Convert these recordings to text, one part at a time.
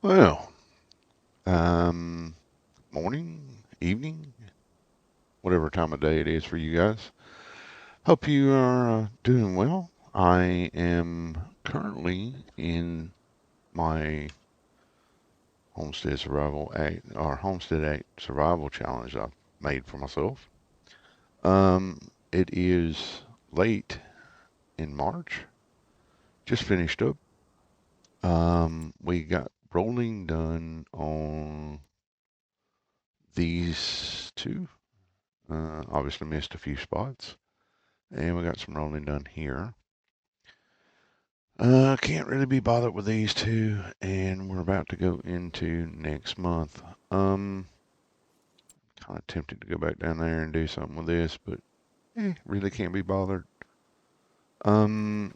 Well, morning, evening, whatever time of day it is for you guys. Hope you are doing well. I am currently in my Homestead Act Survival challenge I've made for myself. It is late in March, just finished up. We got rolling done on these two. Obviously missed a few spots. And we got some rolling done here. Can't really be bothered with these two, and we're about to go into next month. Kind of tempted to go back down there and do something with this, but really can't be bothered. Um,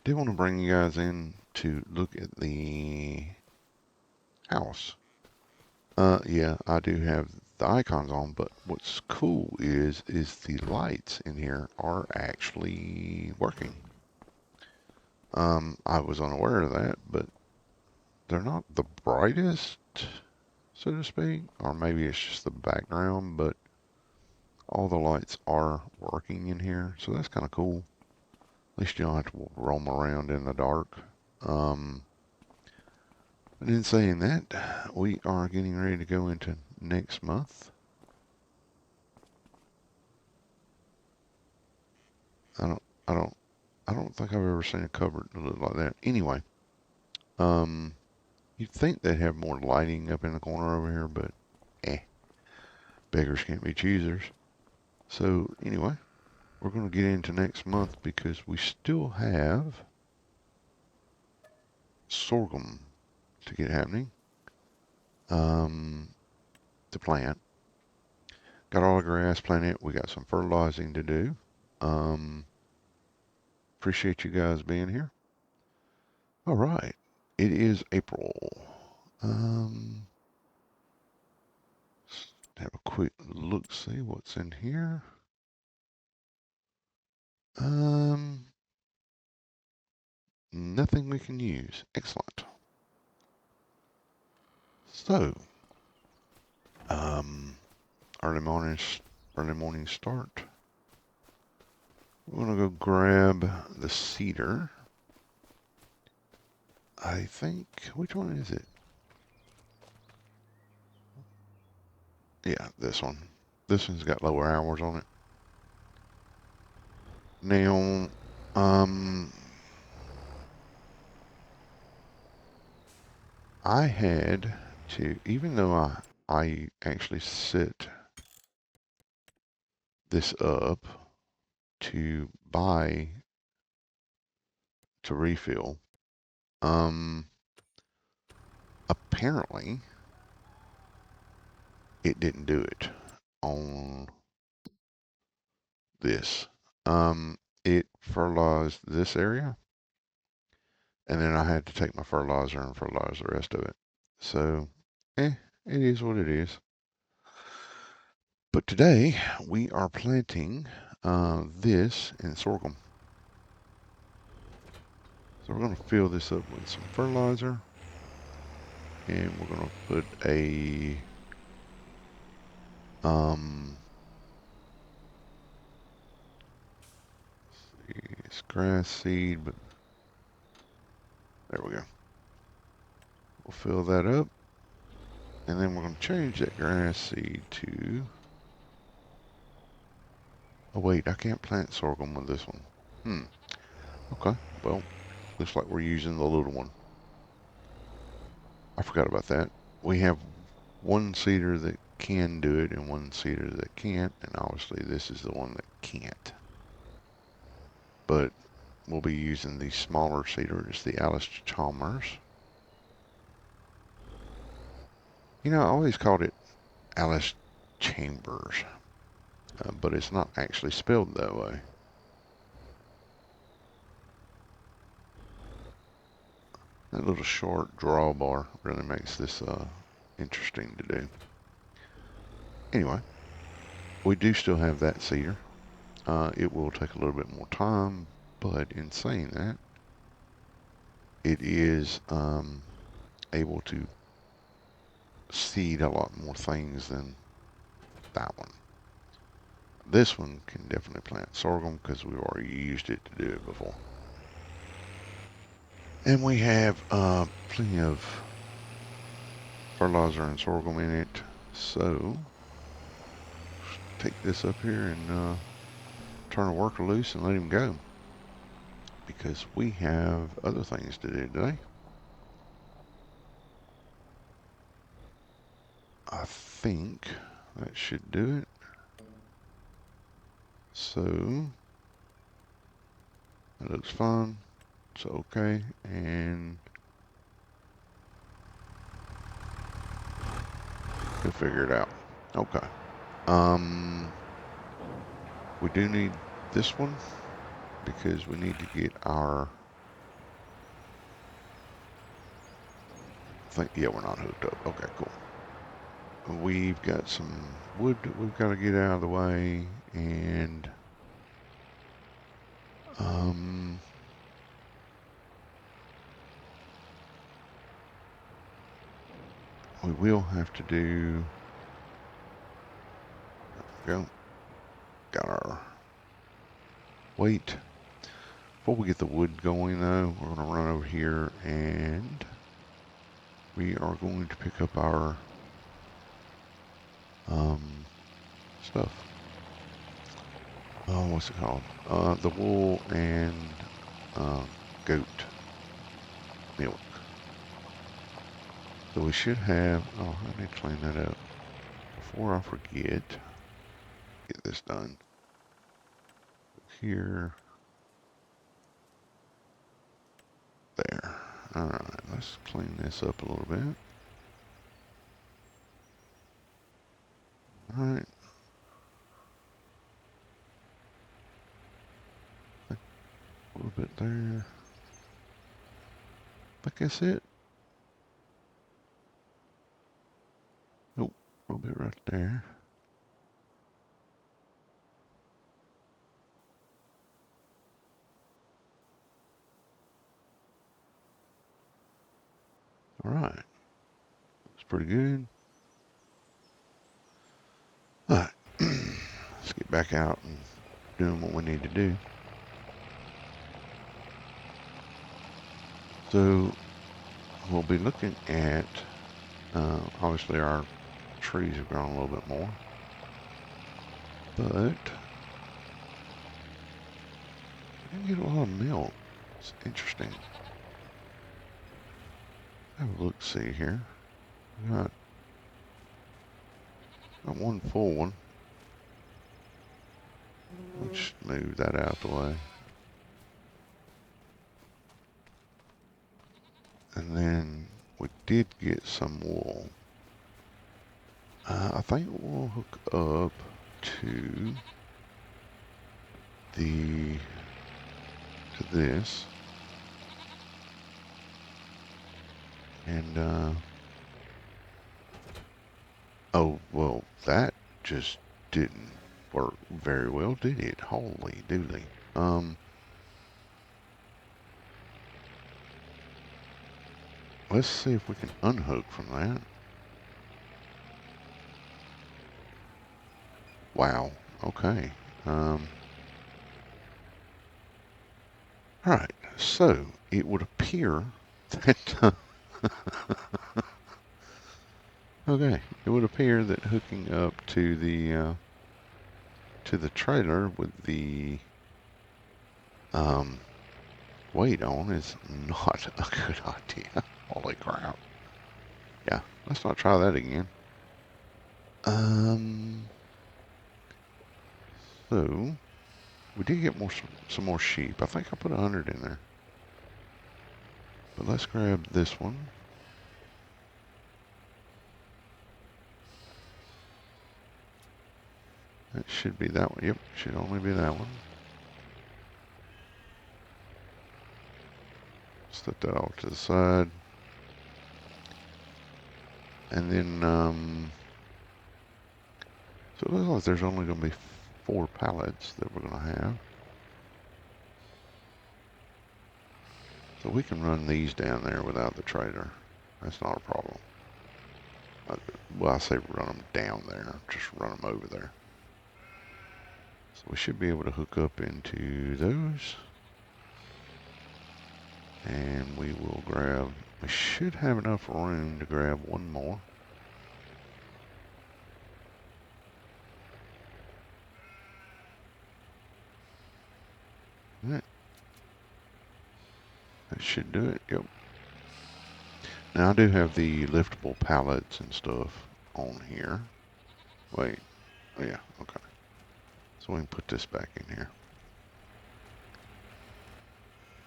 do want to bring you guys in to look at the house. Yeah, I do have the icons on, but what's cool is the lights in here are actually working. I was unaware of that, but they're not the brightest, so to speak, or maybe it's just the background, but all the lights are working in here, so that's kind of cool. At least you don't have to roam around in the dark. Um, and in saying that, we are getting ready to go into next month. I don't, I don't, I don't think I've ever seen a cupboard that look like that. Anyway, um, you'd think they'd have more lighting up in the corner over here, but eh, beggars can't be choosers. So anyway, we're going to get into next month because we still have sorghum to get happening, um, to plant. Got all the grass planted. We got some fertilizing to do. Um, Appreciate you guys being here. All right. It is April. Um, have a quick look, see what's in here. Um, Nothing we can use. Excellent. So, um, early morning, early morning start. We're gonna go grab the cedar. I think, which one is it? Yeah, this one. This one's got lower hours on it. Now, um, I had to, even though I actually set this up to buy to refill, um, apparently it didn't do it on this. It fertilized this area, and then I had to take my fertilizer and fertilize the rest of it. So, it is what it is. But today we are planting this in sorghum. So we're going to fill this up with some fertilizer, and we're going to put a um, it's grass seed, but there we go. We'll fill that up, and then we're going to change that grass seed to. Oh wait, I can't plant sorghum with this one. Okay. Well, looks like we're using the little one. I forgot about that. We have one cedar that can do it and one cedar that can't, and obviously this is the one that can't. But we'll be using the smaller cedars, the Alice Chalmers. You know, I always called it Alice Chambers, but it's not actually spelled that way. That little short drawbar really makes this interesting to do. Anyway, we do still have that cedar. It will take a little bit more time, but in saying that, it is. able to seed a lot more things than that one. This one can definitely plant sorghum because we've already used it to do it before. And we have plenty of fertilizer and sorghum in it. So take this up here and turn a worker loose and let him go. Because we have other things to do today. I think that should do it. So that looks fine. So okay, and we'll figure it out. Okay. We do need this one because we need to get our. Yeah, we're not hooked up. Okay, cool. We've got some wood that we've got to get out of the way, and we will have to do. There we go. Got our weight. Before we get the wood going, though, we're going to run over here and we are going to pick up our stuff. What's it called? The wool and goat milk. So we should have. Oh, I need to clean that up before I forget. Get this done. Here. There. Alright, let's clean this up a little bit. Alright. A little bit there. I think that's it. Nope, a little bit right there. Alright. That's pretty good. Alright. Let's get back out and doing what we need to do. So we'll be looking at, obviously our trees have grown a little bit more, but I didn't get a lot of milk. It's interesting. Have a look, see here. Got one full one. Let's move that out the way. And then we did get some wool. I think we'll hook up to this. And oh well, that just didn't work very well, did it? Holy dooly. Let's see if we can unhook from that. Wow. Okay. Alright, so it would appear that okay, it would appear that hooking up to the trailer with the weight on is not a good idea. Holy crap. Yeah, let's not try that again. So we did get some more sheep. I think I put 100 in there. But let's grab this one. That should be that one. Yep, should only be that one. Set that off to the side. And then, so it looks like there's only going to be 4 pallets that we're going to have. So we can run these down there without the trailer. That's not a problem. Well, I say run them down there. Just run them over there. So we should be able to hook up into those. And we will grab, we should have enough room to grab one more. All right. That should do it, yep. Now I do have the liftable pallets and stuff on here. Wait, oh yeah, okay. So we can put this back in here.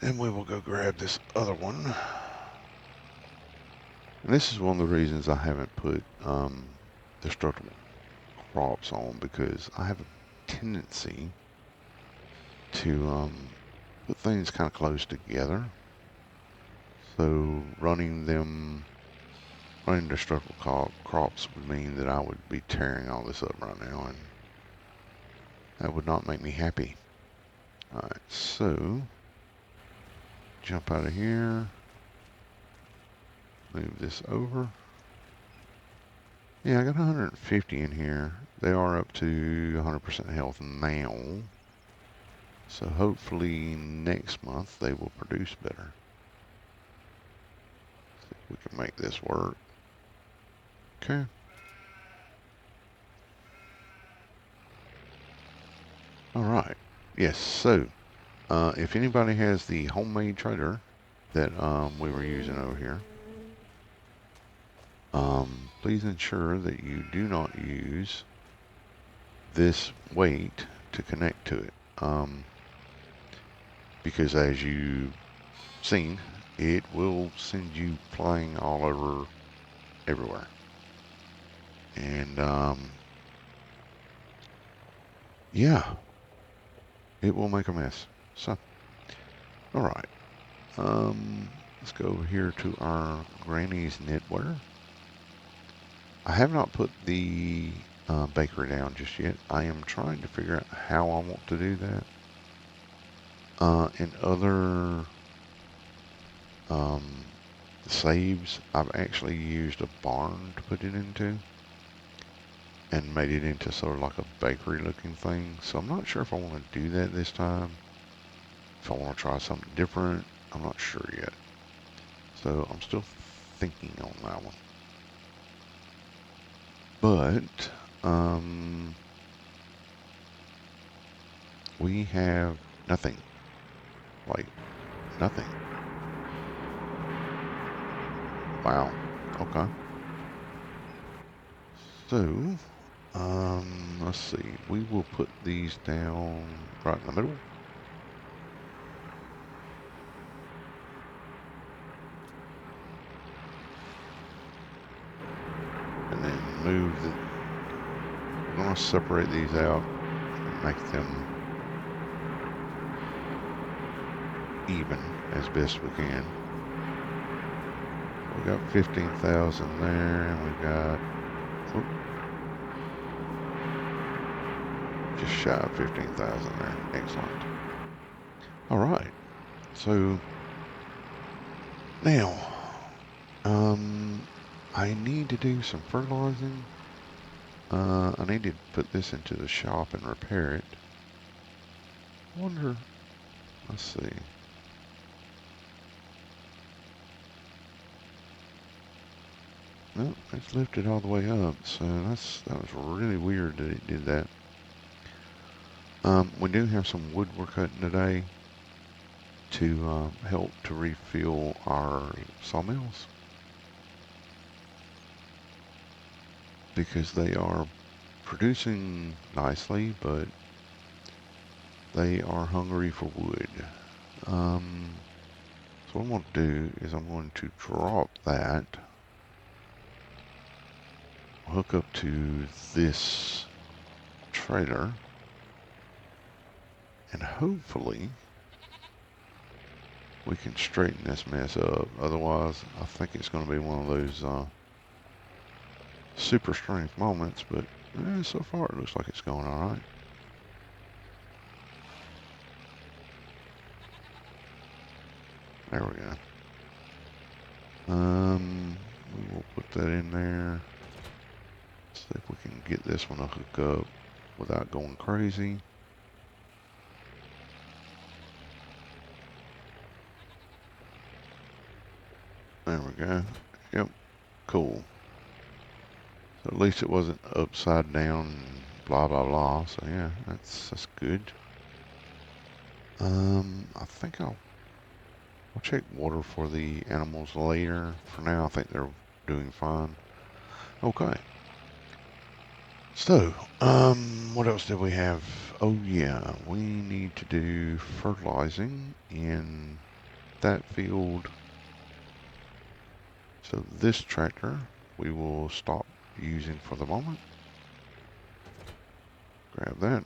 And we will go grab this other one. And this is one of the reasons I haven't put destructible crops on, because I have a tendency to put things kind of close together. So running destructible crops would mean that I would be tearing all this up right now, and that would not make me happy. Alright, so jump out of here, move this over. Yeah, I got 150 in here. They are up to 100% health now. So hopefully next month they will produce better. See if we can make this work. Okay. Alright. Yes, so if anybody has the homemade trailer that we were using over here, please ensure that you do not use this weight to connect to it. Because as you've seen, it will send you flying all over everywhere. And yeah, it will make a mess. So, alright. Let's go over here to our Granny's knitwear. I have not put the bakery down just yet. I am trying to figure out how I want to do that. In other saves, I've actually used a barn to put it into and made it into sort of like a bakery looking thing. So I'm not sure if I want to do that this time. If I want to try something different, I'm not sure yet. So I'm still thinking on that one. But we have nothing. Like nothing. Wow. Okay. So, let's see. We will put these down right in the middle. And then move the, we're going to separate these out and make them even as best we can. We got 15,000 there, and we got just shy of 15,000 there. Excellent. All right. So now, I need to do some fertilizing. I need to put this into the shop and repair it. I wonder, let's see. Nope, it's lifted all the way up, so that was really weird that it did that. We do have some wood we're cutting today to help to refill our sawmills, because they are producing nicely, but they are hungry for wood. So what I'm going to do is I'm going to drop that, hook up to this trailer, and hopefully we can straighten this mess up. Otherwise, I think it's going to be one of those super strength moments, but so far it looks like it's going all right. There we go. Homestead in there. See if we can get this one to hook up without going crazy. There we go. Yep, cool. So at least it wasn't upside down and blah blah blah. So yeah, that's good. I think I'll check water for the animals later. For now, I think they're doing fine. Okay. So, what else did we have? Oh yeah, we need to do fertilizing in that field. So this tractor we will stop using for the moment. Grab that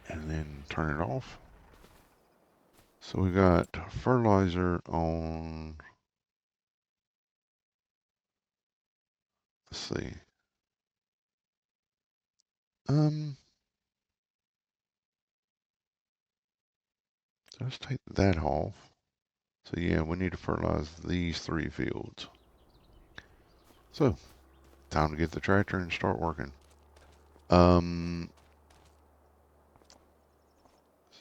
and then turn it off. So we got fertilizer on, let's see. Um, so let's take that off. So yeah, we need to fertilize these 3 fields. So, time to get the tractor and start working. Um,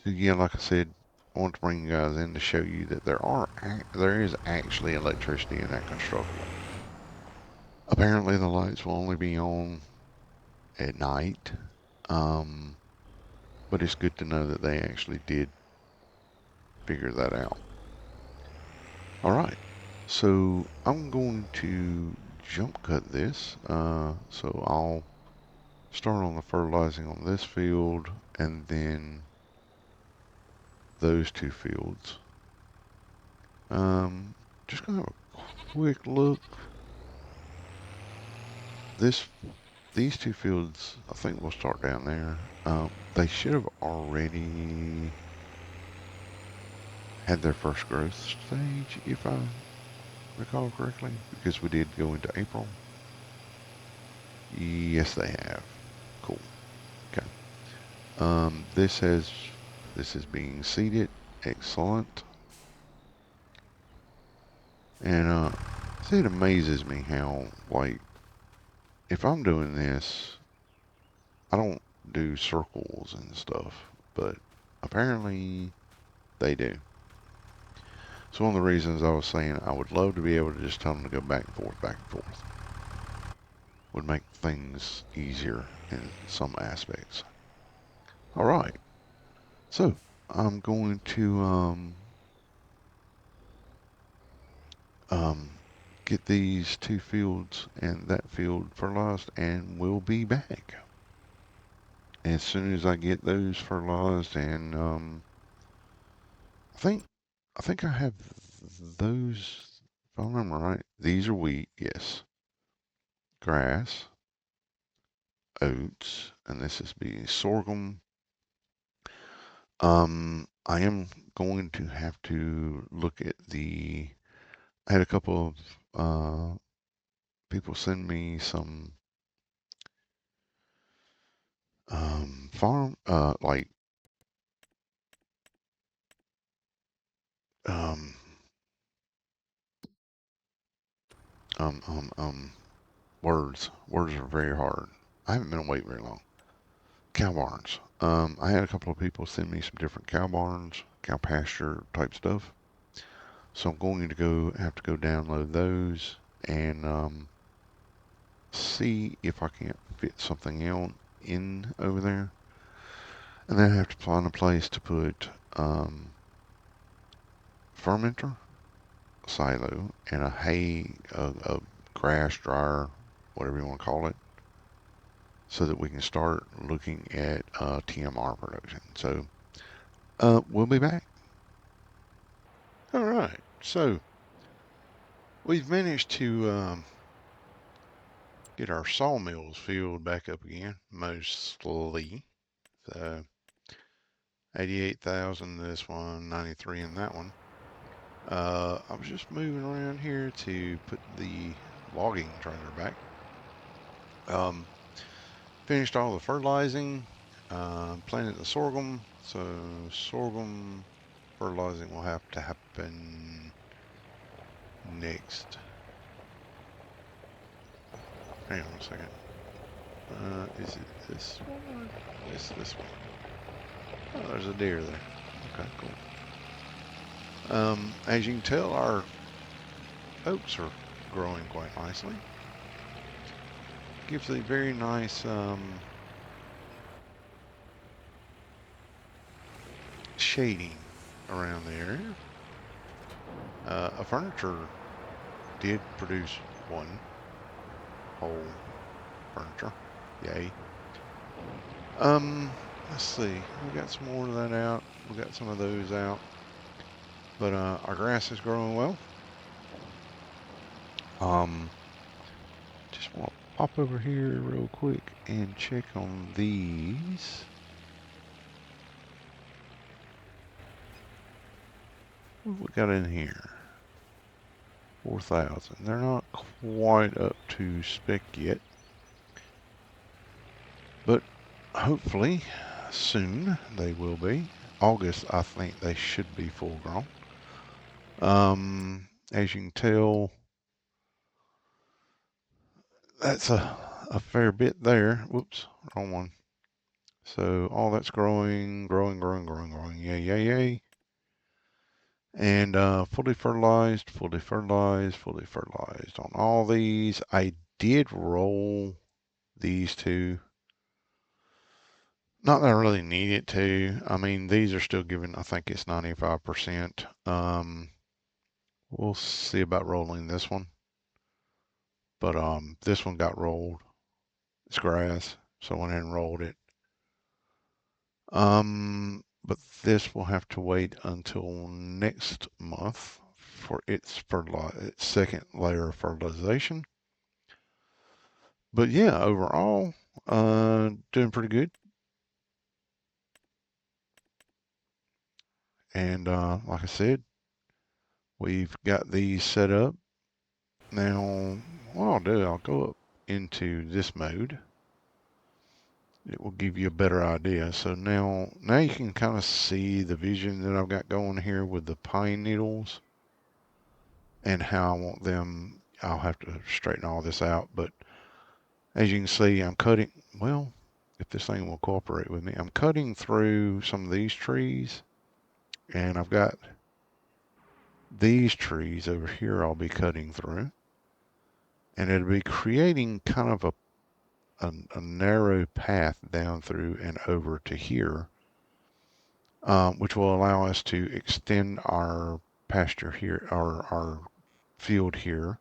so yeah, like I said, I want to bring you guys in to show you that there is actually electricity in that constructable. Apparently the lights will only be on at night. Um, but it's good to know that they actually did figure that out. All right, so I'm going to jump cut this. So I'll start on the fertilizing on this field and then those 2 fields. Just gonna have a quick look. These 2 fields, I think we'll start down there. They should have already had their first growth stage, if I recall correctly, because we did go into April. Yes, they have. Cool. Okay. This is being seeded. Excellent. And see, it amazes me how, like, if I'm doing this, I don't do circles and stuff, but apparently they do. So one of the reasons I was saying I would love to be able to just tell them to go back and forth, back and forth. Would make things easier in some aspects. All right. So I'm going to um, get these 2 fields and that field fertilized, and we'll be back as soon as I get those fertilized. And I think I have those. If I remember right, these are wheat. Yes, grass, oats, and this is be sorghum. I am going to have to look at the. I had a couple of people send me some farm like um um um um words are very hard. I haven't been awake very long. Cow barns. I had a couple of people send me some different cow barns, cow pasture type stuff. So I'm going to have to go download those and see if I can't fit something else in over there. And then I have to find a place to put fermenter, silo, and a a grass dryer, whatever you want to call it, so that we can start looking at TMR production. So we'll be back. All right. So we've managed to get our sawmills filled back up again, mostly. So 88,000 this one, 93 in that one. I was just moving around here to put the logging trailer back. Finished all the fertilizing, planted the sorghum. So sorghum fertilizing will have to happen next Hang on a second. Is it this one or this one? Oh, there's a deer there. Okay, cool. As you can tell, our oaks are growing quite nicely. Gives a very nice shading around the area. A furniture did produce one whole furniture. Yay. Let's see. We got some more of that out. We got some of those out. But our grass is growing well. Um, just want to pop over here real quick and check on these. What have we got in here? 4,000. They're not quite up to spec yet, but hopefully soon they will be. August, I think they should be full grown. As you can tell, that's a fair bit there. Whoops, wrong one. So all that's growing, growing, growing, growing, growing. Yay, yay, yay. And fully fertilized, fully fertilized, fully fertilized on all these. I did roll these two. Not that I really need it to. I mean, these are still giving, I think it's 95%. We'll see about rolling this one. But this one got rolled. It's grass, so I went ahead and rolled it. But this will have to wait until next month for its second layer of fertilization. But yeah, overall, doing pretty good. And like I said, we've got these set up. Now, what I'll do, I'll go up into this mode. It will give you a better idea. So now you can kind of see the vision that I've got going here with the pine needles and how I want them. I'll have to straighten all this out, but as you can see, I'm cutting, well, if this thing will cooperate with me, I'm cutting through some of these trees, and I've got these trees over here I'll be cutting through, and it'll be creating kind of a narrow path down through and over to here, which will allow us to extend our pasture here, our field here,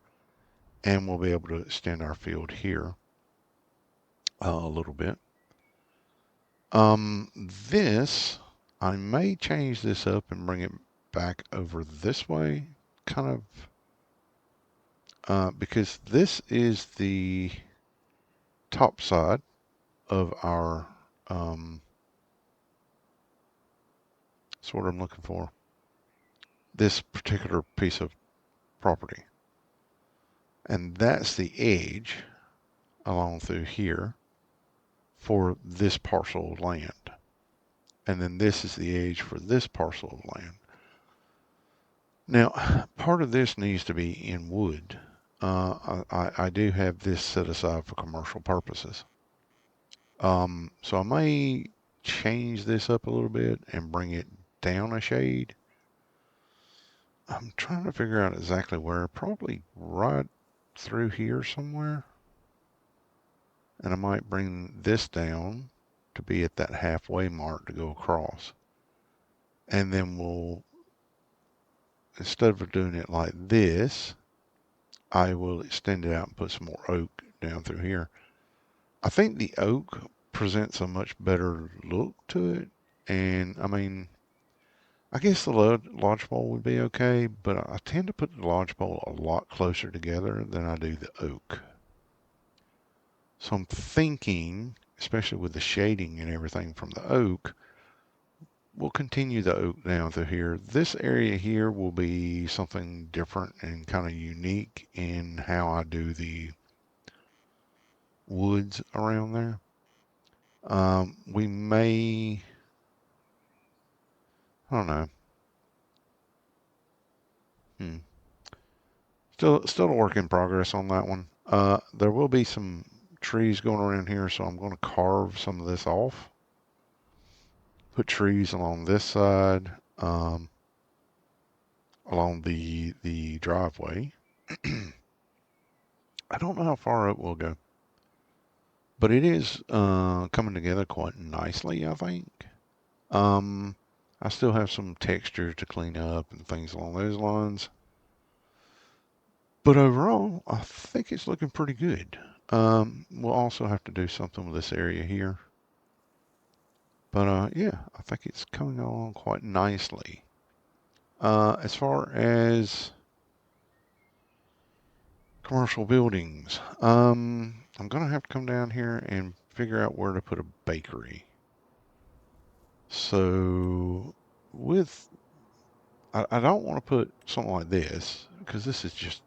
and we'll be able to extend our field here a little bit. This, I may change this up and bring it back over this way, kind of, because this is the top side of our, that's what I'm looking for, this particular piece of property. And that's the edge along through here for this parcel of land. And then this is the edge for this parcel of land. Now, part of this needs to be in wood. I do have this set aside for commercial purposes. So I may change this up a little bit and bring it down a shade. I'm trying to figure out exactly where, probably right through here somewhere. And I might bring this down to be at that halfway mark to go across. And then we'll, instead of doing it like this, I will extend it out and put some more oak down through here. I think the oak presents a much better look to it. And I mean, I guess the lodgepole would be okay, but I tend to put the lodgepole a lot closer together than I do the oak. So I'm thinking, especially with the shading and everything from the oak, we'll continue the oak down through here. This area here will be something different and kind of unique in how I do the woods around there. We may, I don't know. Hmm. Still a work in progress on that one. There will be some trees going around here, so I'm going to carve some of this off. Put trees along this side, along the driveway. I don't know how far up we'll go, but it is coming together quite nicely, I think. Um, I still have some texture to clean up and things along those lines. But overall, I think it's looking pretty good. We'll also have to do something with this area here. But yeah, I think it's coming along quite nicely. As far as commercial buildings, I'm gonna have to come down here and figure out where to put a bakery. So with, I don't want to put something like this because this is just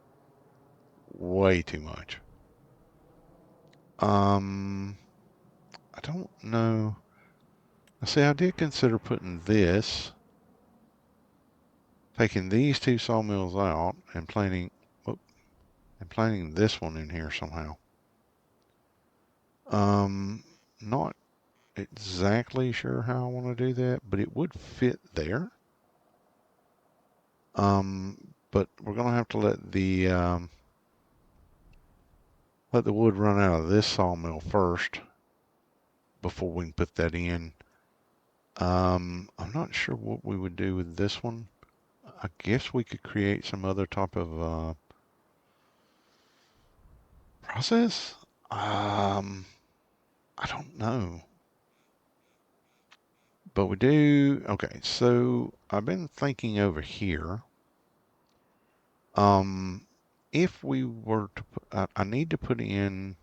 way too much. I don't know. See, I did consider putting this, taking these two sawmills out and planting, whoop, and planting this one in here somehow. Um, Not exactly sure how I want to do that, but it would fit there. But we're gonna have to let the wood run out of this sawmill first before we can put that in. I'm not sure what we would do with this one. I guess we could create some other type of process. I don't know, but we do. Okay, so I've been thinking over here. Um, if we were to put, I need to put in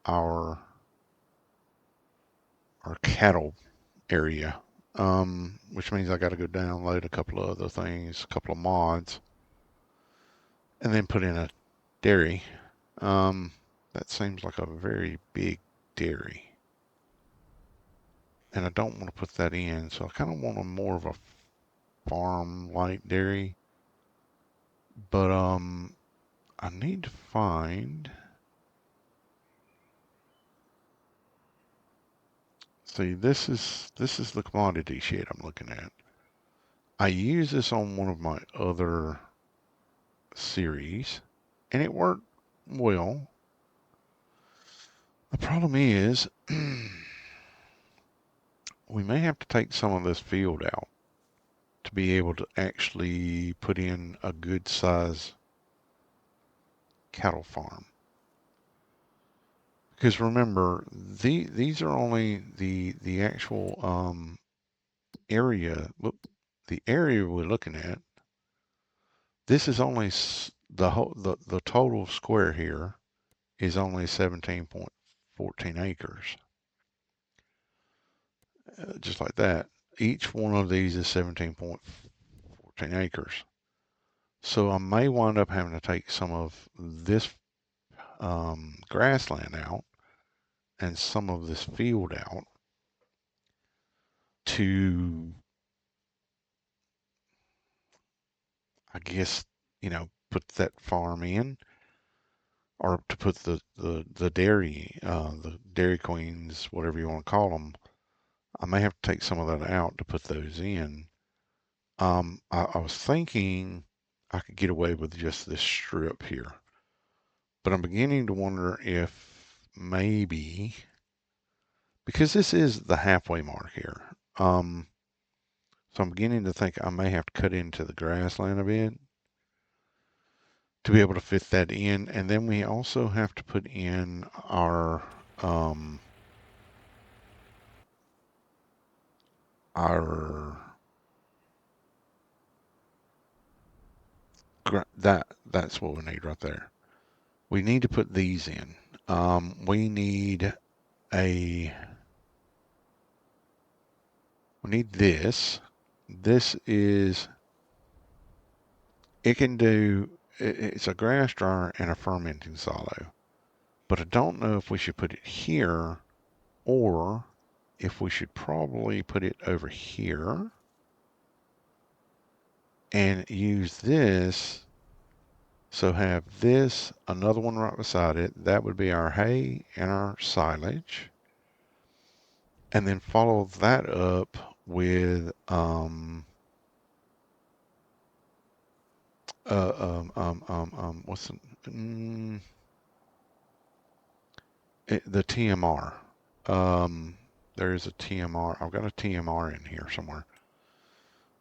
our cattle area, which means I got to go download a couple of other things, a couple of mods, and then put in a dairy. Um, that seems like a very big dairy, and I don't want to put that in, so I kind of want a more of a farm-like dairy. But I need to find. See, this is the commodity sheet I'm looking at. I use this on one of my other series, and it worked well. The problem is, we may have to take some of this field out to be able to actually put in a good size cattle farm. Because remember, these are only the actual area. The area we're looking at. This is only the whole the total square here is only 17.14 acres. Just like that. Each one of these is 17.14 acres. So I may wind up having to take some of this grassland out and some of this field out to, I guess, put that farm in, or to put the dairy, the Dairy Queens, whatever you want to call them. I may have to take some of that out to put those in. I was thinking I could get away with just this strip here, but I'm beginning to wonder if maybe, because this is the halfway mark here, so I'm beginning to think I may have to cut into the grassland a bit to be able to fit that in, and then we also have to put in um, our that's what we need right there. We need to put these in. We need a we need this. This is it can do it's a grass dryer and a fermenting silo. But I don't know if we should put it here or if we should probably put it over here and use this So have this, another one right beside it. That would be our hay and our silage. And then follow that up with what's mm, the TMR. There is a TMR. I've got a TMR in here somewhere.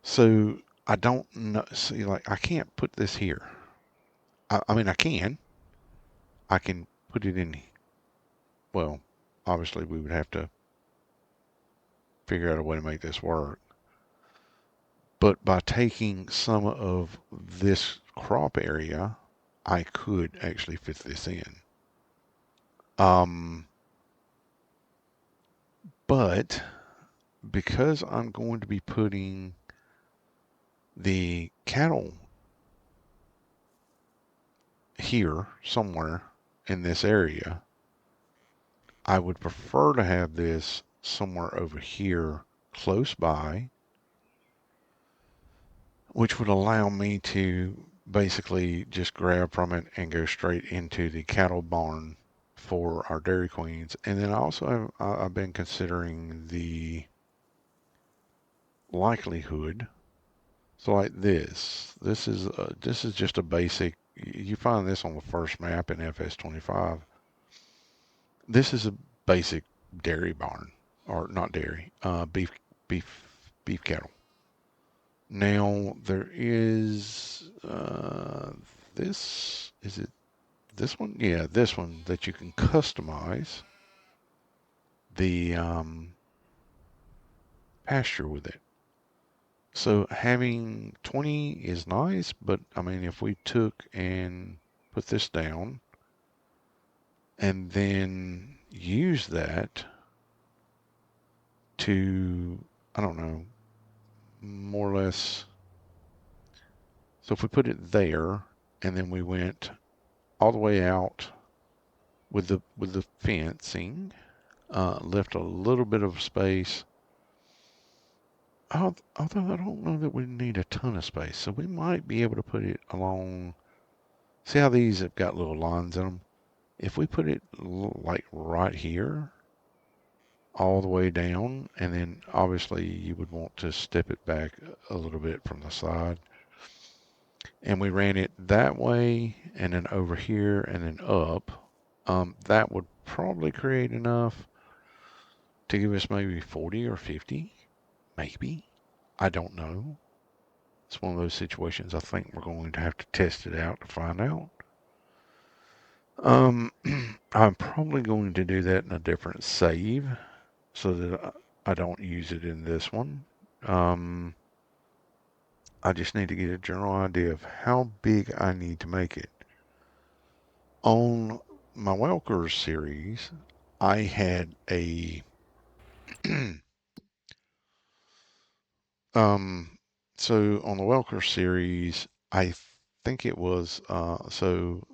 So I don't know. See, like I can't put this here. I mean, I can. I can put it in. Well, obviously we would have to figure out a way to make this work. But by taking some of this crop area, I could actually fit this in. Um, but because I'm going to be putting the cattle here somewhere in this area, I would prefer to have this somewhere over here close by, which would allow me to basically just grab from it and go straight into the cattle barn for our Dairy Queens. And then also I've been considering the likelihood. So like this is just a basic. You find this on the first map in FS25. This is a basic dairy barn, or not dairy, beef cattle. Now there is this. Is it this one? Yeah, this one that you can customize the pasture with it. So having 20 is nice, but I mean, if we took and put this down and then use that to, I don't know, more or less. So if we put it there and then we went all the way out with the fencing, left a little bit of space. Although I don't know that we need a ton of space, so we might be able to put it along. See how these have got little lines in them? If we put it like right here, all the way down, and then obviously you would want to step it back a little bit from the side. And we ran it that way, and then over here, and then up. That would probably create enough to give us maybe 40 or 50, maybe. I don't know. It's one of those situations I think we're going to have to test it out to find out. Um, I'm probably going to do that in a different save so that I don't use it in this one. Um, I just need to get a general idea of how big I need to make it. On my Welkers series, I had a um so on the Welker series, I think it was so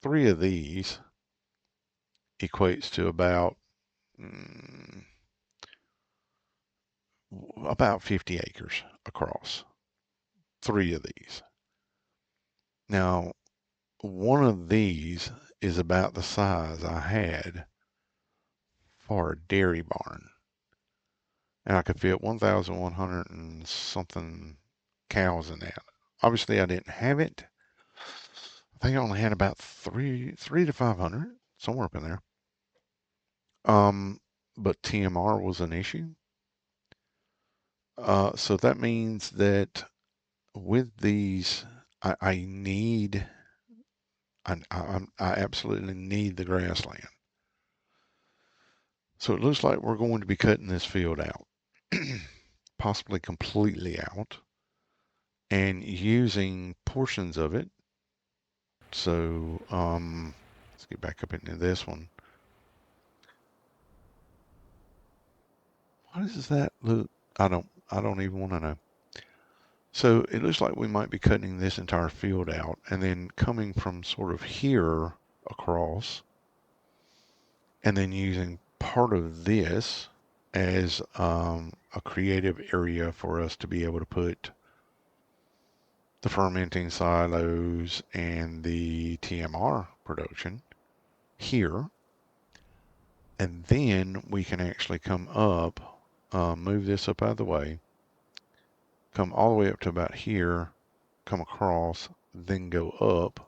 three of these equates to mm, about 50 acres across. Three of these. Now, one of these is about the size I had for a dairy barn. And I could fit 1,100 and something cows in that. Obviously, I didn't have it. I think I only had about three to 500, somewhere up in there. But TMR was an issue. So that means that with these, I need, I absolutely need the grassland. So it looks like we're going to be cutting this field out, possibly completely out, and using portions of it. So let's get back up into this one. What does that look? I don't even want to know. So it looks like we might be cutting this entire field out and then coming from sort of here across and then using part of this as a creative area for us to be able to put the fermenting silos and the TMR production here. And then we can actually come up, move this up out of the way, come all the way up to about here, come across, then go up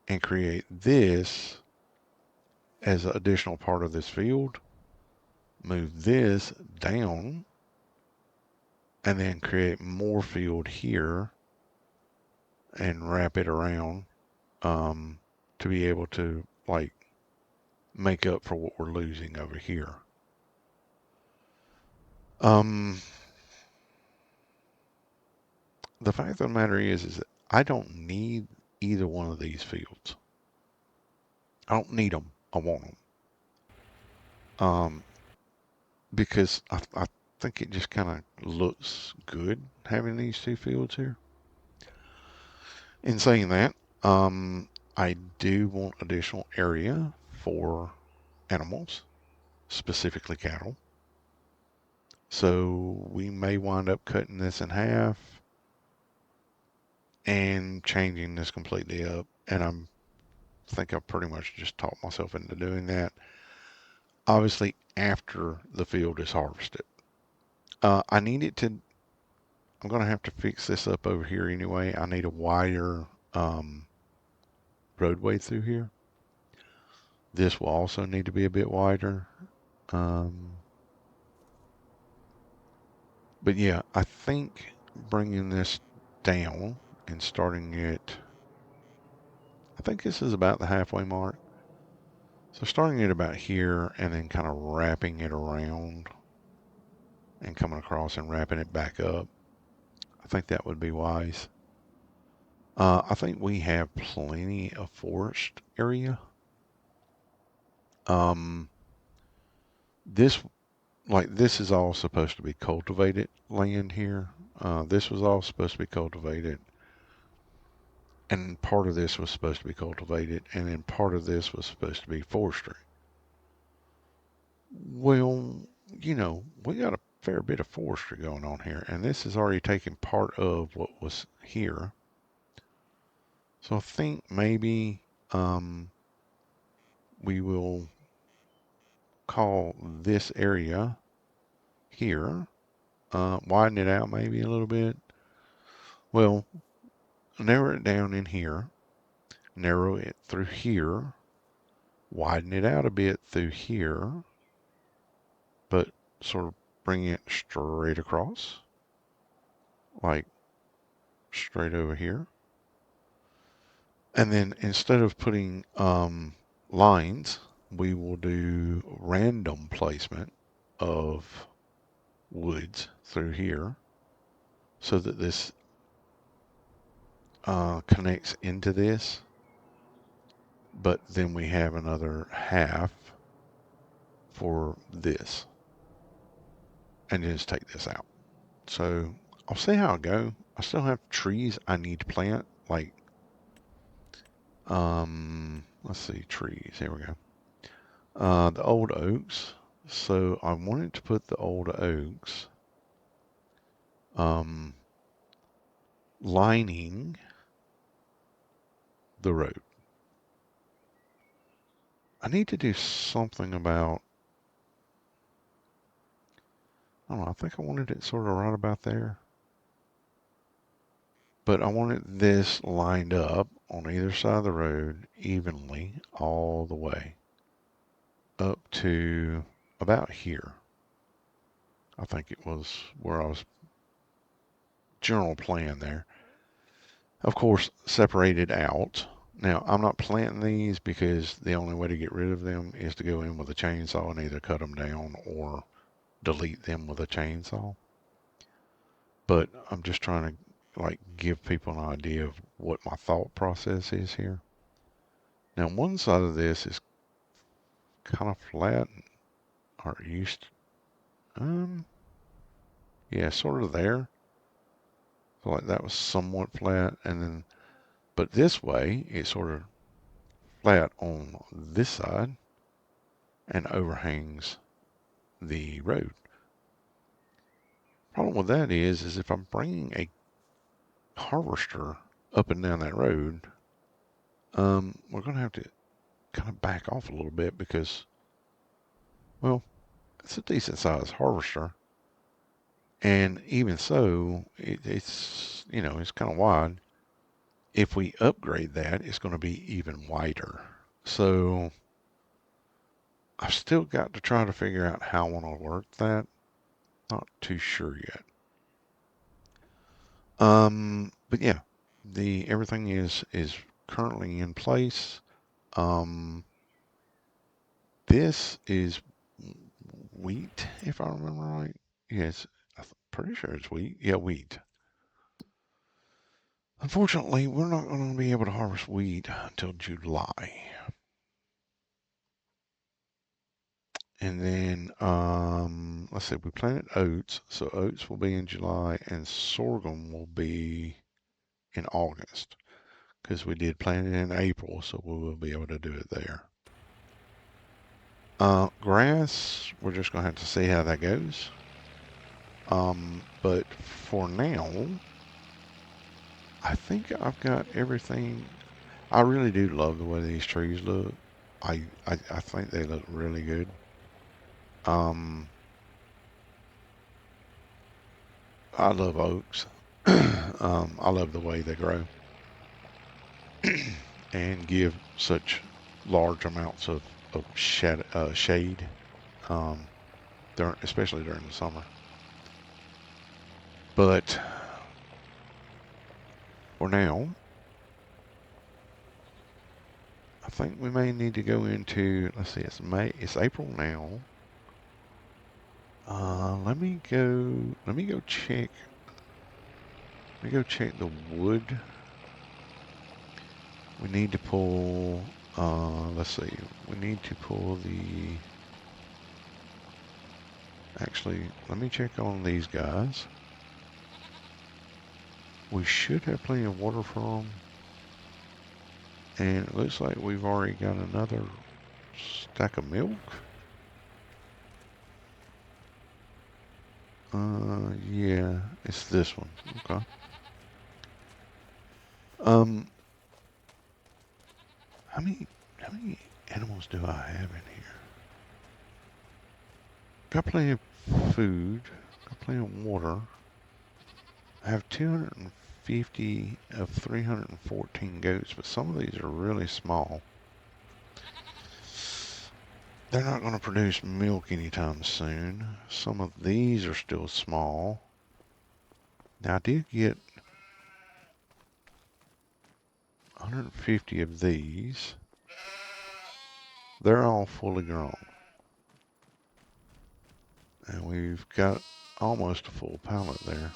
and create this as an additional part of this field, move this down, and then create more field here and wrap it around to be able to like make up for what we're losing over here. The fact of the matter is that I don't need either one of these fields. I don't need them. I want them. Because I think it just kind of looks good having these two fields here. In saying that, I do want additional area for animals, specifically cattle. So we may wind up cutting this in half and changing this completely up. And I think I've pretty much just talked myself into doing that. Obviously, after the field is harvested. I need it to, I'm going to have to fix this up over here anyway. I need a wider roadway through here. This will also need to be a bit wider. But yeah, I think bringing this down and starting it, I think this is about the halfway mark. So starting it about here and then kind of wrapping it around and coming across and wrapping it back up. I think that would be wise. I think we have plenty of forest area. This, like, this is all supposed to be cultivated land here. This was all supposed to be cultivated. And part of this was supposed to be cultivated. And then part of this was supposed to be forestry. Well, you know, we got a fair bit of forestry going on here. And this is already taking part of what was here. So I think maybe we will call this area here, widen it out maybe a little bit. Well, narrow it down in here, narrow it through here, widen it out a bit through here, but sort of bring it straight across, like straight over here. And then instead of putting lines, we will do random placement of woods through here so that this connects into this, but then we have another half for this and just take this out. So I'll see how I go. I still have trees I need to plant, like, let's see, trees, here we go. The old oaks. So I wanted to put the old oaks, lining the road. I need to do something about, I don't know, I think I wanted it sort of right about there. But I wanted this lined up on either side of the road evenly all the way up to about here. I think it was where I was general plan there. Of course, separated out. Now, I'm not planting these because the only way to get rid of them is to go in with a chainsaw and either cut them down or delete them with a chainsaw. But I'm just trying to like give people an idea of what my thought process is here. Now, one side of this is kind of flat, or used, yeah, sort of there. So like that was somewhat flat, and then, but this way it's sort of flat on this side and overhangs the road. Problem with that is if I'm bringing a harvester up and down that road, we're going to have to kind of back off a little bit because, well, it's a decent sized harvester. And even so, it's, you know, it's kind of wide. If we upgrade that, it's going to be even wider. So I've still got to try to figure out how I want to work that. Not too sure yet. But yeah, the everything is currently in place. Um, this is wheat, if I remember right. Yes, I'm pretty sure it's wheat. Yeah, wheat. Unfortunately, we're not going to be able to harvest wheat until July. And then, let's see, we planted oats, so oats will be in July, and sorghum will be in August, because we did plant it in April, so we will be able to do it there. Grass, we're just going to have to see how that goes. But for now, I think I've got everything. I really do love the way these trees look. I think they look really good. Um, I love oaks. I love the way they grow and give such large amounts of shade, um, especially during the summer. But for now, I think we may need to go into, let's see, it's May, it's April now. Let me go check, let me go check the wood. We need to pull, let's see, we need to pull actually, let me check on these guys. We should have plenty of water for them. And it looks like we've already got another stack of milk. Yeah, it's this one. Okay. Um, how many animals do I have in here? Got plenty of food. Got plenty of water. I have 250 of 314 goats, but some of these are really small. They're not going to produce milk anytime soon. Some of these are still small. Now I did get 150 of these. They're all fully grown. And we've got almost a full pallet there.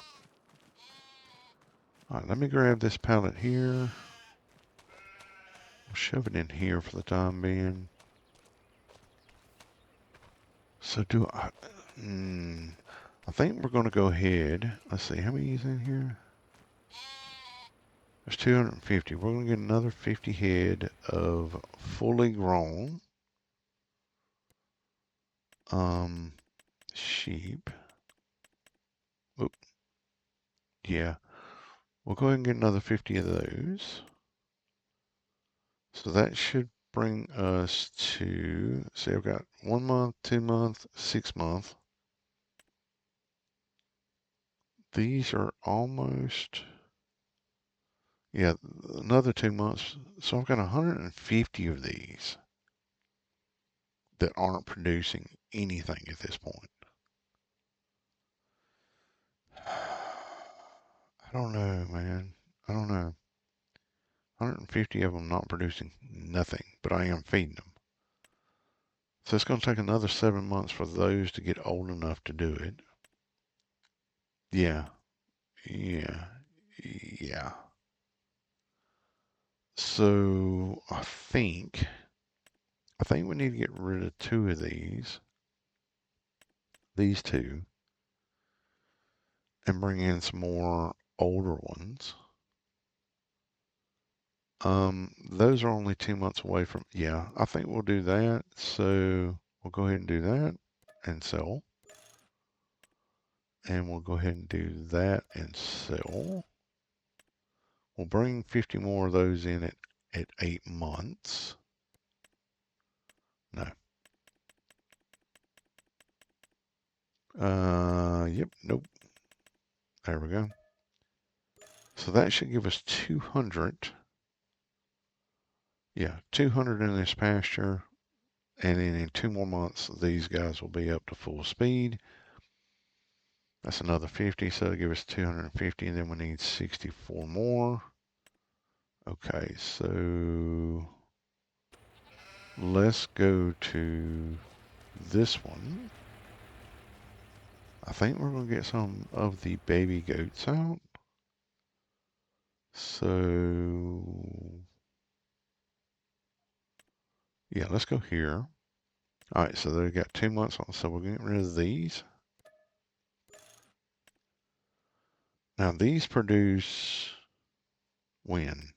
Alright, let me grab this pallet here. We'll shove it in here for the time being. So do I... I think we're going to go ahead. Let's see, how many is in here? There's 250. We're going to get another 50 head of fully grown sheep. Oop. Yeah. We'll go ahead and get another 50 of those. So that should bring us to, see, I've got 1 month, 2 month, 6 month. These are almost, yeah, another 2 months. So I've got 150 of these that aren't producing anything at this point. I don't know, man. I don't know. 150 of them not producing nothing, but I am feeding them. So it's going to take another 7 months for those to get old enough to do it. Yeah, yeah, yeah. So I think we need to get rid of 2 of these 2, and bring in some more older ones. Those are only 2 months away from, yeah, I think we'll do that. So we'll go ahead and do that and sell. And we'll go ahead and do that and sell. We'll bring 50 more of those in at 8 months. No. Yep, nope. There we go. So that should give us 200. Yeah, 200 in this pasture. And then in 2 more months, these guys will be up to full speed. That's another 50, so it'll give us 250, and then we need 64 more. Okay, so let's go to this one. I think we're going to get some of the baby goats out. So, yeah, let's go here. All right, so they've got 2 months on, so we're getting rid of these. Now, these produce when?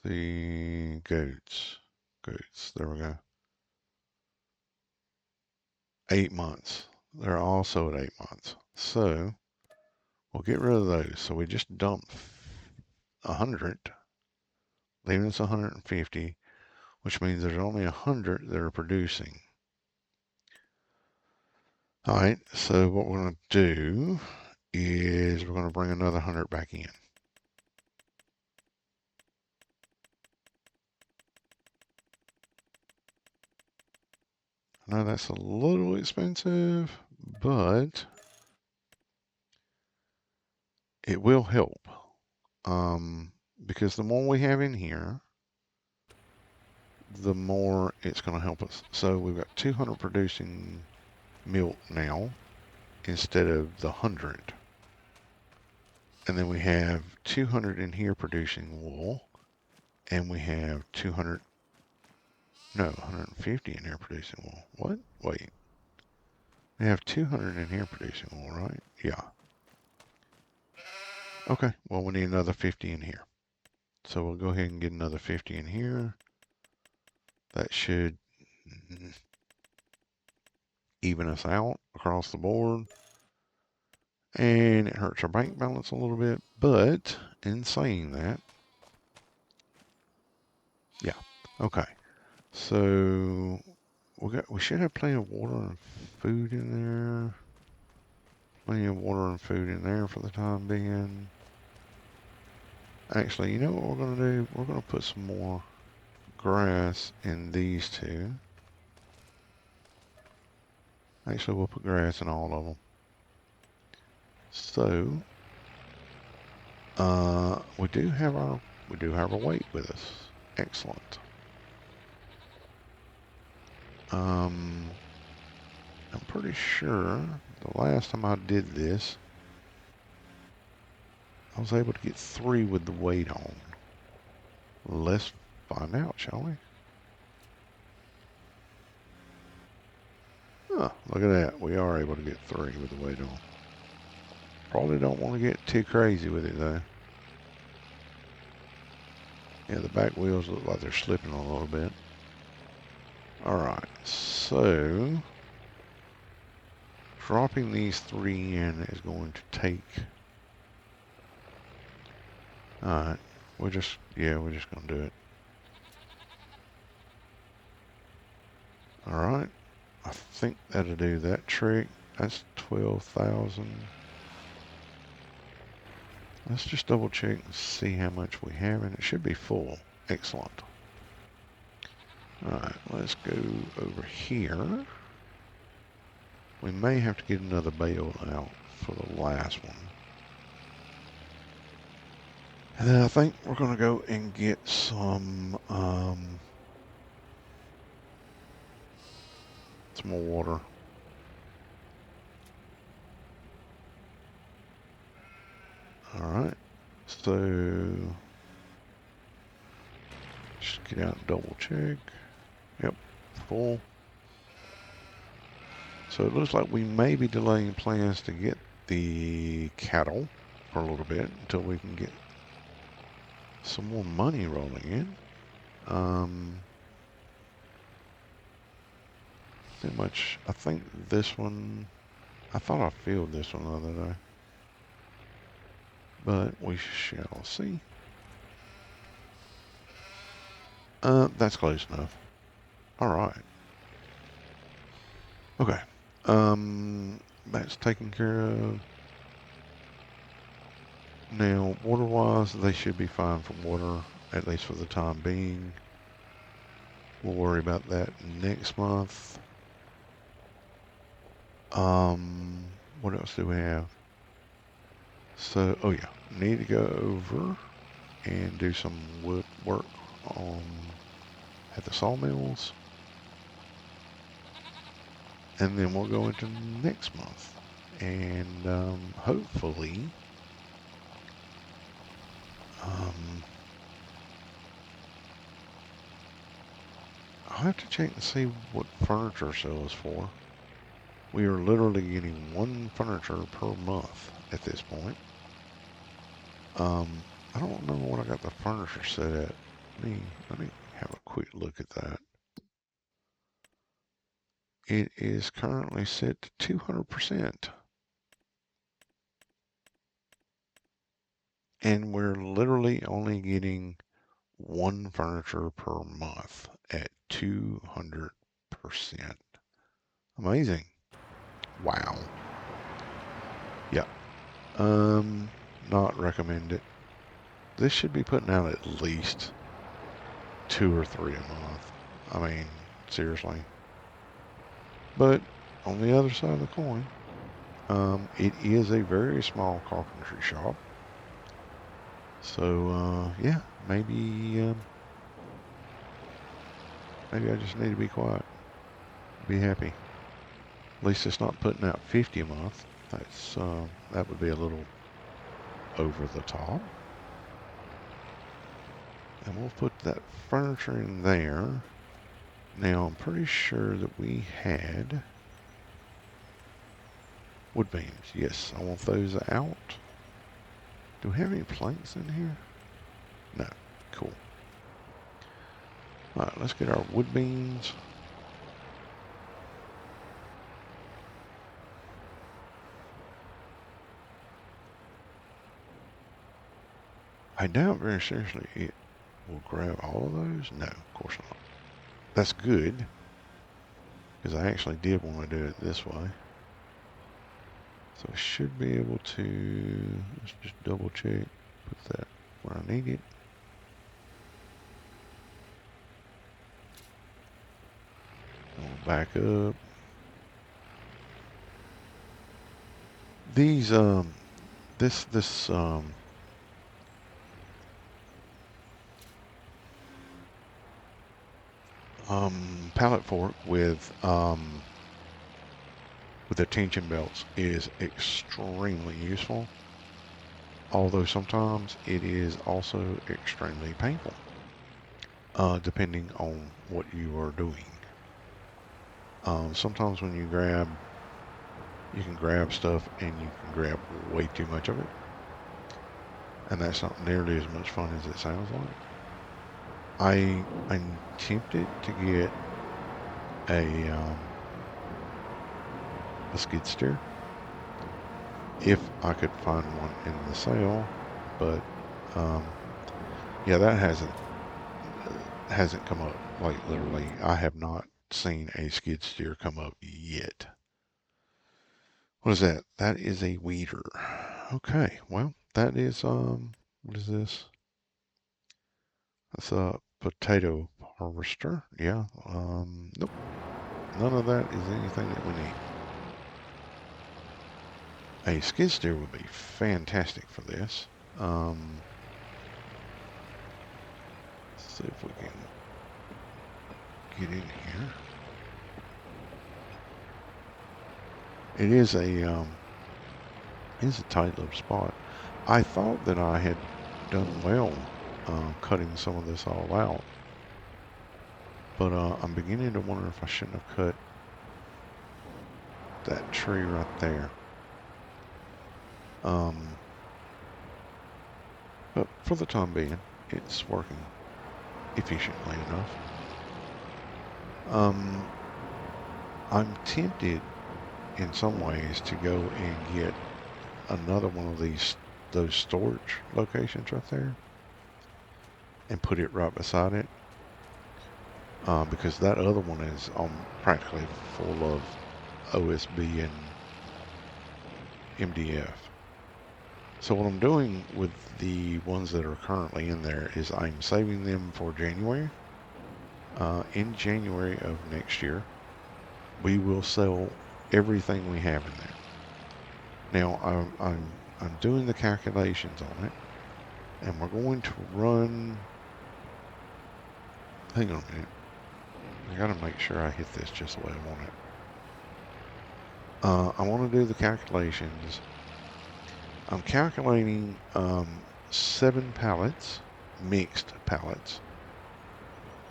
The goats. Goats, there we go. 8 months. They're also at 8 months. So, we'll get rid of those. So we just dump 100, leaving us 150, which means there's only 100 that are producing. All right, so what we're going to do is we're going to bring another 100 back in. I know that's a little expensive, but it will help. Because the more we have in here, the more it's going to help us. So we've got 200 producing milk now instead of the 100. And then we have 200 in here producing wool. And we have 200, no, 150 in here producing wool. What? Wait. We have 200 in here producing wool, right? Yeah. Okay, well, we need another 50 in here. So we'll go ahead and get another 50 in here. That should even us out across the board. And it hurts our bank balance a little bit, but in saying that, yeah, okay. So we should have plenty of water and food in there. Plenty of water and food in there for the time being. Actually, you know what we're going to do? We're going to put some more grass in these two. Actually, we'll put grass in all of them. So, we do have our weight with us. Excellent. I'm pretty sure the last time I did this, I was able to get 3 with the weight on. Let's find out, shall we? Huh, look at that. We are able to get 3 with the weight on. Probably don't want to get too crazy with it, though. Yeah, the back wheels look like they're slipping a little bit. Alright, so dropping these 3 in is going to take... Alright, we're just going to do it. Alright, I think that'll do that trick. That's 12,000. Let's just double check and see how much we have, and it should be full. Excellent. Alright, let's go over here. We may have to get another bale out for the last one. And then I think we're going to go and get some more water. Alright, so just get out and double check. Yep, full. So it looks like we may be delaying plans to get the cattle for a little bit until we can get some more money rolling in. Pretty much, I think this one, I thought I filled this one the other day, but we shall see. That's close enough. All right. Okay. That's taken care of. Now, water-wise, they should be fine for water, at least for the time being. We'll worry about that next month. What else do we have? So, oh yeah, need to go over and do some wood work on at the sawmills. And then we'll go into next month. And hopefully, I'll have to check and see what furniture sells for. We are literally getting one furniture per month at this point. I don't remember what I got the furniture set at. Let me have a quick look at that. It is currently set to 200%. And we're literally only getting one furniture per month at 200%. Amazing. Wow. Yeah. Not recommend it. This should be putting out at least 2 or 3 a month. I mean, seriously. But on the other side of the coin, it is a very small carpentry shop. So, yeah, maybe I just need to be quiet. Be happy. At least it's not putting out 50 a month. That would be a little over the top. And we'll put that furniture in there. Now, I'm pretty sure that we had wood beams. Yes, I want those out. Do we have any planks in here? No. Cool. All right, let's get our wood beams. I doubt very seriously it will grab all of those. No, of course not. That's good, because I actually did want to do it this way. So I should be able to, let's just double check, put that where I need it. I'll back up. These, this pallet fork with the tension belts is extremely useful, although sometimes it is also extremely painful, depending on what you are doing. Sometimes when you can grab stuff and you can grab way too much of it, and that's not nearly as much fun as it sounds like. I'm tempted to get a skid steer if I could find one in the sale, but yeah, that hasn't come up. Like literally, I have not seen a skid steer come up yet. What is that? That is a weeder. Okay, well, that is what is this? That's a potato harvester. Yeah. Nope. None of that is anything that we need. A skid steer would be fantastic for this. Let's see if we can get in here. It is a tight little spot. I thought that I had done well cutting some of this all out, but I'm beginning to wonder if I shouldn't have cut that tree right there. But for the time being, it's working efficiently enough. I'm tempted in some ways to go and get another one of those storage locations right there and put it right beside it, because that other one is practically full of OSB and MDF. So what I'm doing with the ones that are currently in there is I'm saving them for January. In January of next year, we will sell everything we have in there. Now I'm doing the calculations on it, and we're going to run. Hang on a minute. I gotta make sure I hit this just the way I want it. I want to do the calculations. I'm calculating 7 pallets, mixed pallets.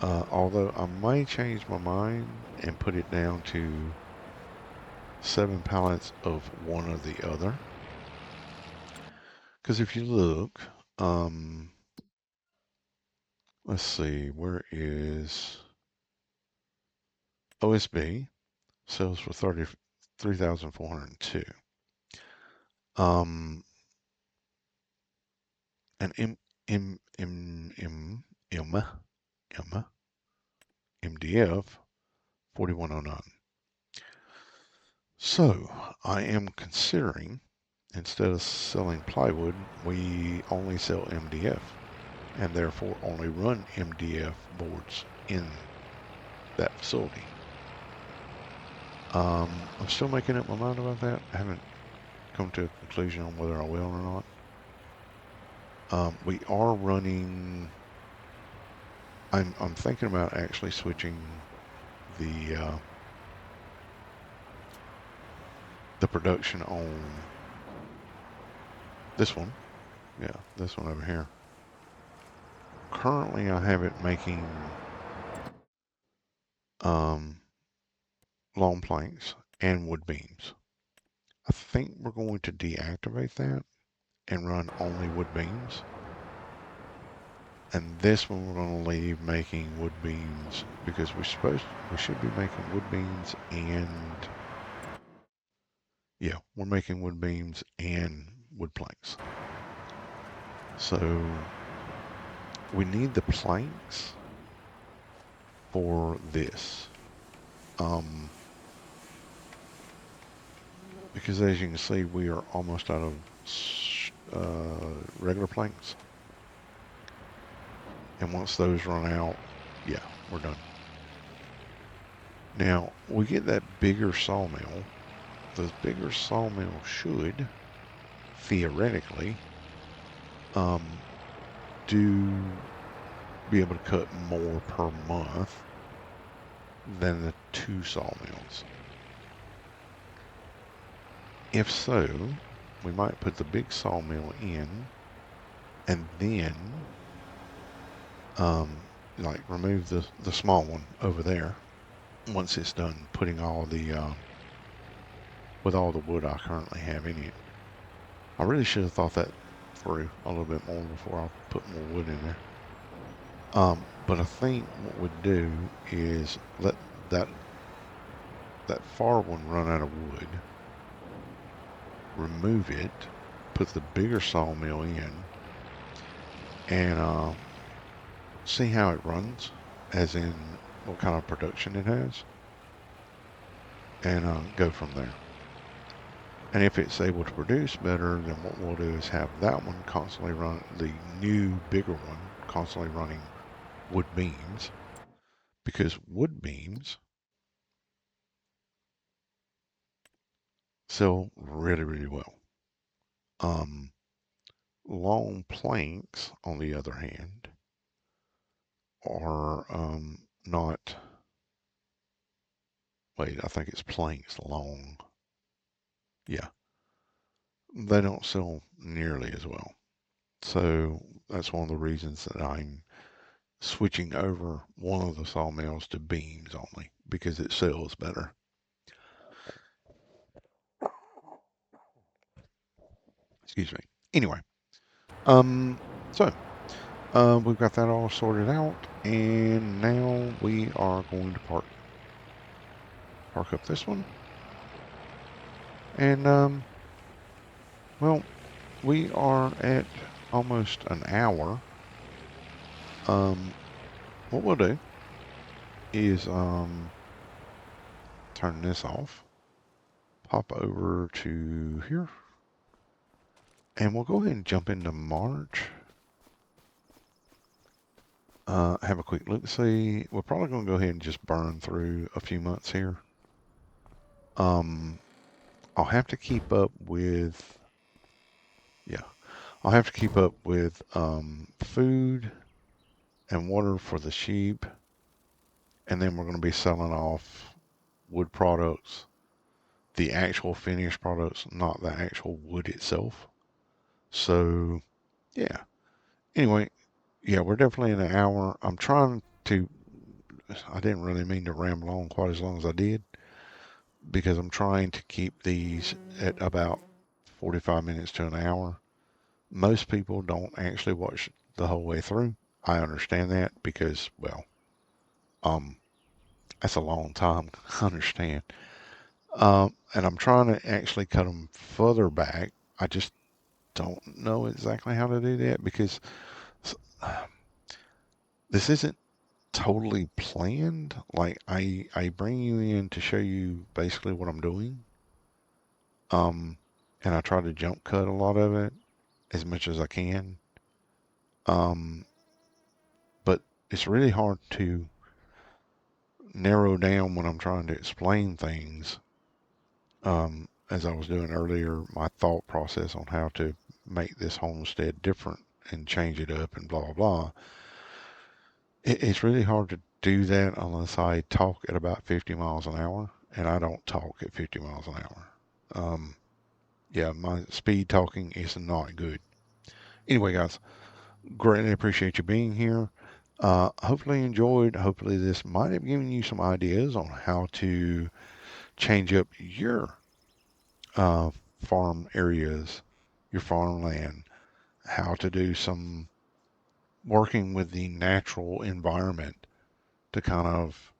Although I may change my mind and put it down to 7 pallets of one or the other. Because if you look, let's see, where is OSB sells for 33,402. And MDF 4109. So I am considering, instead of selling plywood, we only sell MDF and therefore only run MDF boards in that facility. I'm still making up my mind about that. I haven't come to a conclusion on whether I will or not. We are running. I'm thinking about actually switching the production on this one. Yeah, this one over here. Currently, I have it making long planks and wood beams. I think we're going to deactivate that and run only wood beams. And this one we're going to leave making wood beams because we should be making wood beams and yeah, we're making wood beams and wood planks. So we need the planks for this. Because as you can see, we are almost out of regular planks. And once those run out, yeah, we're done. Now, we get that bigger sawmill. Those bigger sawmills should, theoretically, do be able to cut more per month than the 2 sawmills. If so, we might put the big sawmill in and then like remove the small one over there once it's done putting all the with all the wood I currently have in it. I really should have thought that through a little bit more before I put more wood in there. But I think what we'd do is let that far one run out of wood, remove it, put the bigger sawmill in, and see how it runs, as in what kind of production it has, and go from there. And if it's able to produce better, then what we'll do is have that one constantly run, the new bigger one constantly running wood beams, because wood beams sell really, really well. Long planks, on the other hand, are not. Wait, I think it's planks long. Yeah, they don't sell nearly as well. So that's one of the reasons that I'm switching over one of the sawmills to beams only, because it sells better. Excuse me. Anyway, so we've got that all sorted out, and now we are going to park up this one. And, well, we are at almost an hour. Um, what we'll do is turn this off, pop over to here, and we'll go ahead and jump into March. Have a quick look. See, we're probably going to go ahead and just burn through a few months here. Um, I'll have to keep up with, yeah, I'll have to keep up with food and water for the sheep, and then we're going to be selling off wood products, the actual finished products, not the actual wood itself. So, yeah. Anyway, yeah, we're definitely in an hour. I'm trying to, I didn't really mean to ramble on quite as long as I did because I'm trying to keep these at about 45 minutes to an hour. Most people don't actually watch the whole way through. I understand that because, well, um, that's a long time. I understand. And I'm trying to actually cut them further back. I just don't know exactly how to do that because this isn't totally planned. Like I bring you in to show you basically what I'm doing. Um, and I try to jump cut a lot of it as much as I can. Um, but it's really hard to narrow down when I'm trying to explain things. As I was doing earlier, my thought process on how to make this homestead different and change it up and blah blah blah. It's really hard to do that unless I talk at about 50 miles an hour, and I don't talk at 50 miles an hour. Um, yeah, my speed talking is not good. Anyway, guys, greatly appreciate you being here. Hopefully you enjoyed. Hopefully this might have given you some ideas on how to change up your uh, farm areas, your farmland, how to do some working with the natural environment to kind of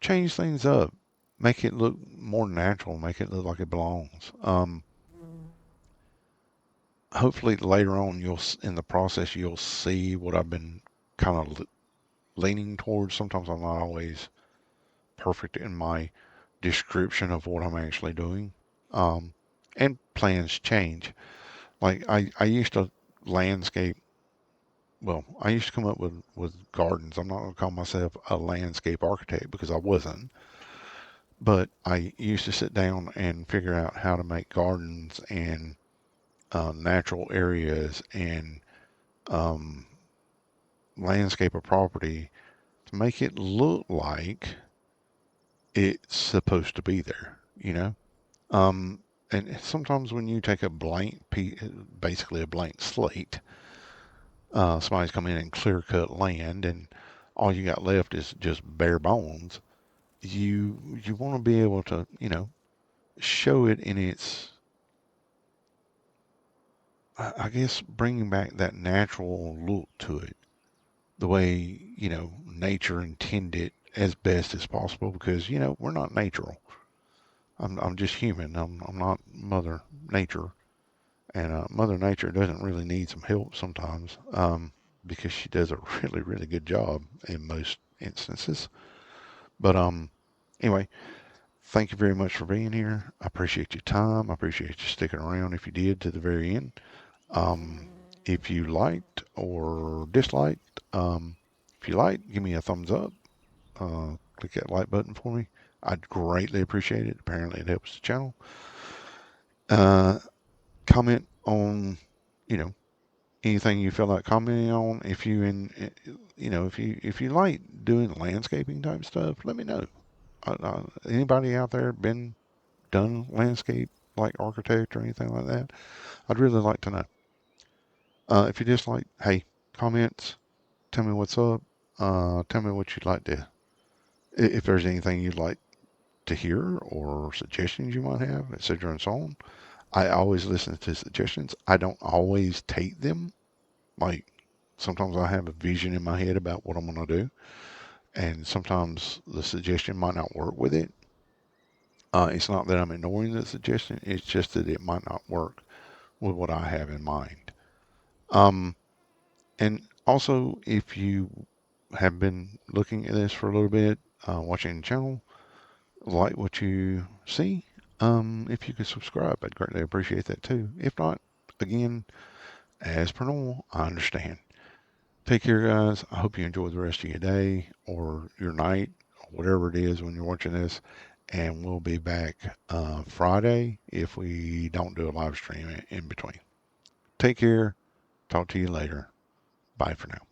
change things up, make it look more natural, make it look like it belongs. Hopefully later on you'll in the process you'll see what I've been kind of leaning towards. Sometimes I'm not always perfect in my description of what I'm actually doing. Um, and plans change. Like I used to landscape. Well, I used to come up with gardens. I'm not going to call myself a landscape architect because I wasn't. But I used to sit down and figure out how to make gardens and natural areas and um, landscape a property to make it look like it's supposed to be there, you know? Um, and sometimes when you take a basically a blank slate, somebody's come in and clear cut land and all you got left is just bare bones. You want to be able to, show it in its, I guess, bringing back that natural look to it, the way, nature intended as best as possible because, we're not natural. I'm just human. I'm not Mother Nature. And Mother Nature doesn't really need some help sometimes because she does a really, really good job in most instances. But anyway, thank you very much for being here. I appreciate your time. I appreciate you sticking around if you did to the very end. Um, if you liked or disliked, if you liked, give me a thumbs up. Click that like button for me. I'd greatly appreciate it. Apparently, it helps the channel. Uh, Comment on, you know, anything you feel like commenting on. If you if you like doing landscaping type stuff, let me know. Anybody out there been done landscape like architect or anything like that? I'd really like to know. If you dislike, hey, comments, tell me what's up. Tell me what you'd like to, if there's anything you'd like to hear or suggestions you might have, etc. and so on. I always listen to suggestions. I don't always take them. Like sometimes I have a vision in my head about what I'm going to do, and sometimes the suggestion might not work with it. It's not that I'm ignoring the suggestion, it's just that it might not work with what I have in mind. Um, and also, if you have been looking at this for a little bit, watching the channel, like what you see, if you could subscribe, I'd greatly appreciate that too. If not, again, as per normal, I understand. Take care, guys. I hope you enjoy the rest of your day or your night, or whatever it is when you're watching this. And we'll be back Friday if we don't do a live stream in between. Take care. Talk to you later. Bye for now.